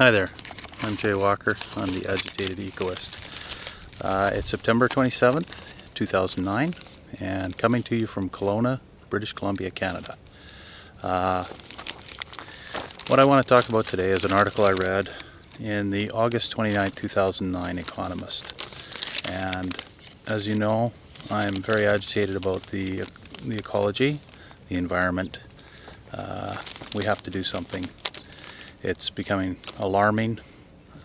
Hi there, I'm Jay Walker on the Agitated Ecoist. It's September 27th, 2009, and coming to you from Kelowna, British Columbia, Canada. What I want to talk about today is an article I read in the August 29, 2009 Economist. And as you know, I'm very agitated about the ecology, the environment. We have to do something. It's becoming alarming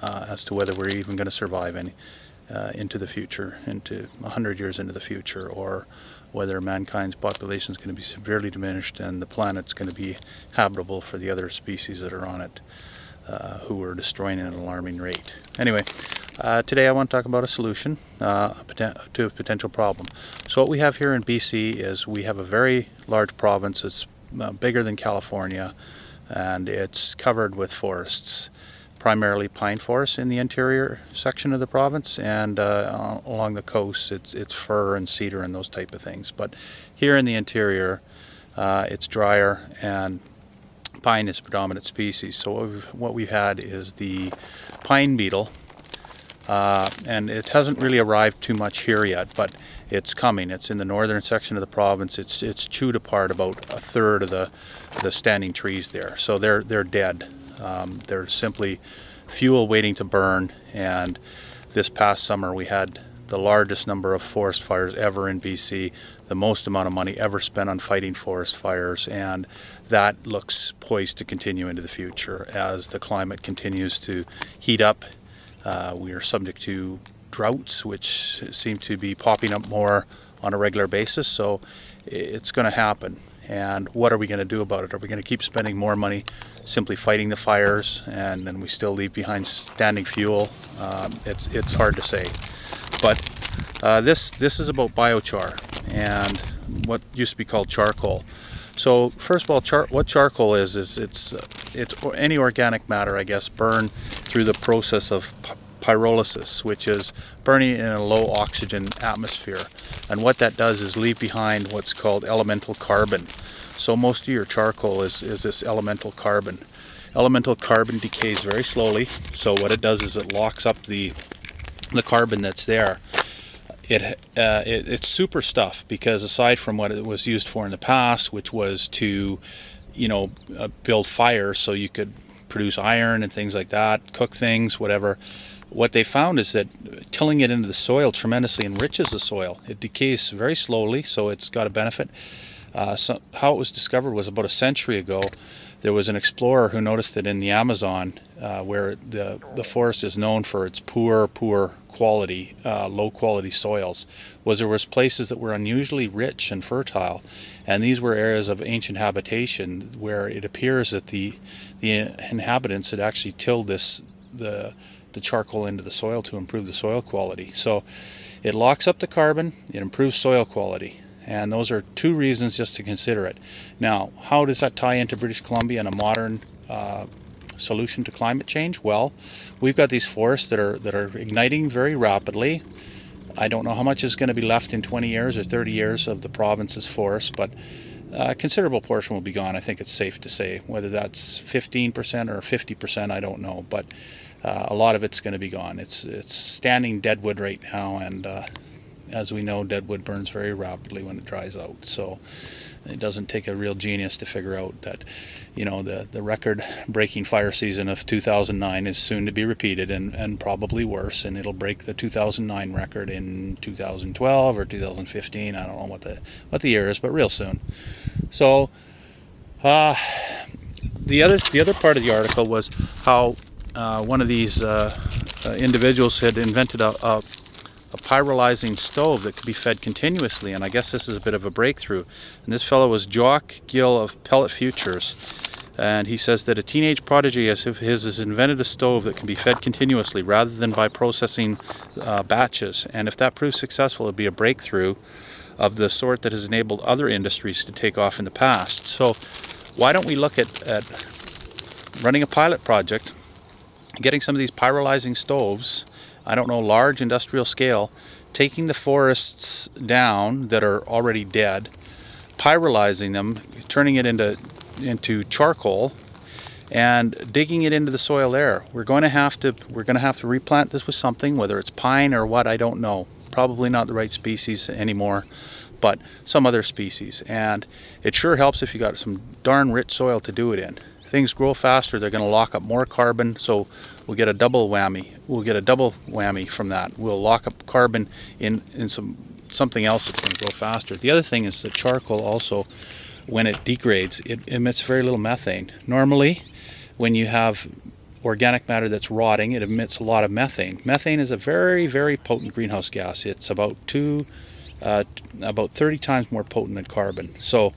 as to whether we're even going to survive into the future, into 100 years into the future, or whether mankind's population is going to be severely diminished and the planet's going to be habitable for the other species that are on it, who are destroying at an alarming rate. Anyway, today I want to talk about a solution to a potential problem. So what we have here in BC is we have a very large province. It's bigger than California, and it's covered with forests, primarily pine forests in the interior section of the province, and along the coast it's fir and cedar and those type of things. But here in the interior it's drier, and pine is the predominant species. So what we've had is the pine beetle, and it hasn't really arrived too much here yet, but it's coming. It's in the northern section of the province. It's chewed apart about a third of the standing trees there. So they're dead. They're simply fuel waiting to burn. And this past summer we had the largest number of forest fires ever in BC, the most amount of money ever spent on fighting forest fires, and that looks poised to continue into the future as the climate continues to heat up. We are subject to droughts, which seem to be popping up more on a regular basis, so it's going to happen. And what are we going to do about it? Are we going to keep spending more money simply fighting the fires, and then we still leave behind standing fuel? It's hard to say. But this is about biochar and what used to be called charcoal. So first of all, what charcoal is it's any organic matter, I guess, burned through the process of pyrolysis, which is burning in a low oxygen atmosphere. And what that does is leave behind what's called elemental carbon. So most of your charcoal is this elemental carbon. Elemental carbon decays very slowly, so what it does is it locks up the carbon that's there. It's super stuff, because aside from what it was used for in the past, which was to build fire so you could produce iron and things like that, cook things, whatever, what they found is that tilling it into the soil tremendously enriches the soil. It decays very slowly, so it's got a benefit. So how it was discovered was about a century ago. There was an explorer who noticed that in the Amazon, where the forest is known for its poor quality, low quality soils, there was places that were unusually rich and fertile, and these were areas of ancient habitation where it appears that the inhabitants had actually tilled the charcoal into the soil to improve the soil quality. So it locks up the carbon, it improves soil quality. And those are two reasons just to consider it. Now, how does that tie into British Columbia and a modern solution to climate change? Well, we've got these forests that are igniting very rapidly. I don't know how much is going to be left in 20 years or 30 years of the province's forests, but a considerable portion will be gone. I think it's safe to say. Whether that's 15% or 50%, I don't know, but a lot of it's going to be gone. It's standing deadwood right now, and as we know, deadwood burns very rapidly when it dries out. So it doesn't take a real genius to figure out that, the record-breaking fire season of 2009 is soon to be repeated, and probably worse, and it'll break the 2009 record in 2012 or 2015. I don't know what the year is, but real soon. So the other part of the article was how one of these individuals had invented a pyrolyzing stove that could be fed continuously, and I guess this is a bit of a breakthrough. And this fellow was Jock Gill of Pellet Futures, and he says that a teenage prodigy of his has invented a stove that can be fed continuously rather than by processing batches, and if that proves successful, it would be a breakthrough of the sort that has enabled other industries to take off in the past. So why don't we look at running a pilot project, getting some of these pyrolyzing stoves, I don't know, large industrial scale, taking the forests down that are already dead, pyrolyzing them, turning it into charcoal, and digging it into the soil there. We're going to have to replant this with something, whether it's pine or what, I don't know. Probably not the right species anymore, but some other species. And it sure helps if you got some darn rich soil to do it in. Things grow faster, they're going to lock up more carbon, so we'll get a double whammy. We'll get a double whammy from that. We'll lock up carbon in something else that's going to grow faster. The other thing is that charcoal also, when it degrades, it emits very little methane. Normally, when you have organic matter that's rotting, it emits a lot of methane. Methane is a very, very potent greenhouse gas. It's about 30 times more potent than carbon. So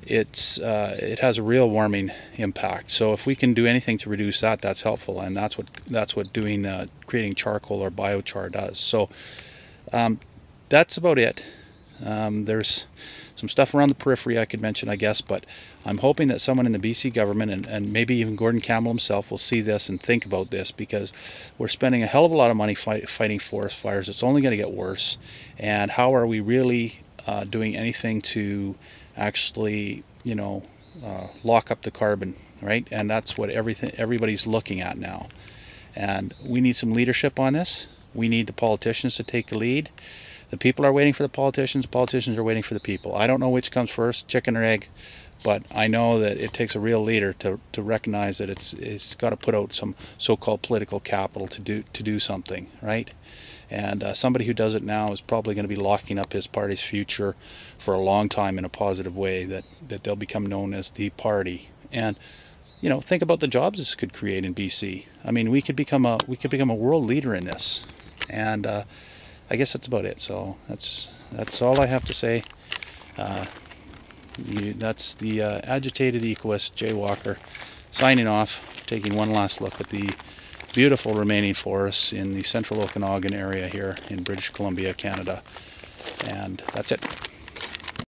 it has a real warming impact. So if we can do anything to reduce that, that's helpful, and that's what creating charcoal or biochar does. So that's about it. There's some stuff around the periphery I could mention, I guess, but I'm hoping that someone in the BC government and maybe even Gordon Campbell himself will see this and think about this, because we're spending a hell of a lot of money fighting forest fires. It's only going to get worse. And how are we really doing anything to actually, lock up the carbon, right? And that's what everybody's looking at now. And we need some leadership on this. We need the politicians to take the lead. The people are waiting for the politicians are waiting for the people. I don't know which comes first, chicken or egg, but I know that it takes a real leader to recognize that it's got to put out some so-called political capital to do something, right? And somebody who does it now is probably going to be locking up his party's future for a long time in a positive way, that they'll become known as the party. And think about the jobs this could create in BC. I mean, we could become a world leader in this. And I guess that's about it. So that's all I have to say. That's the Agitated Ecoist, Jay Walker, signing off, taking one last look at the beautiful remaining forests in the central Okanagan area here in British Columbia, Canada. And that's it.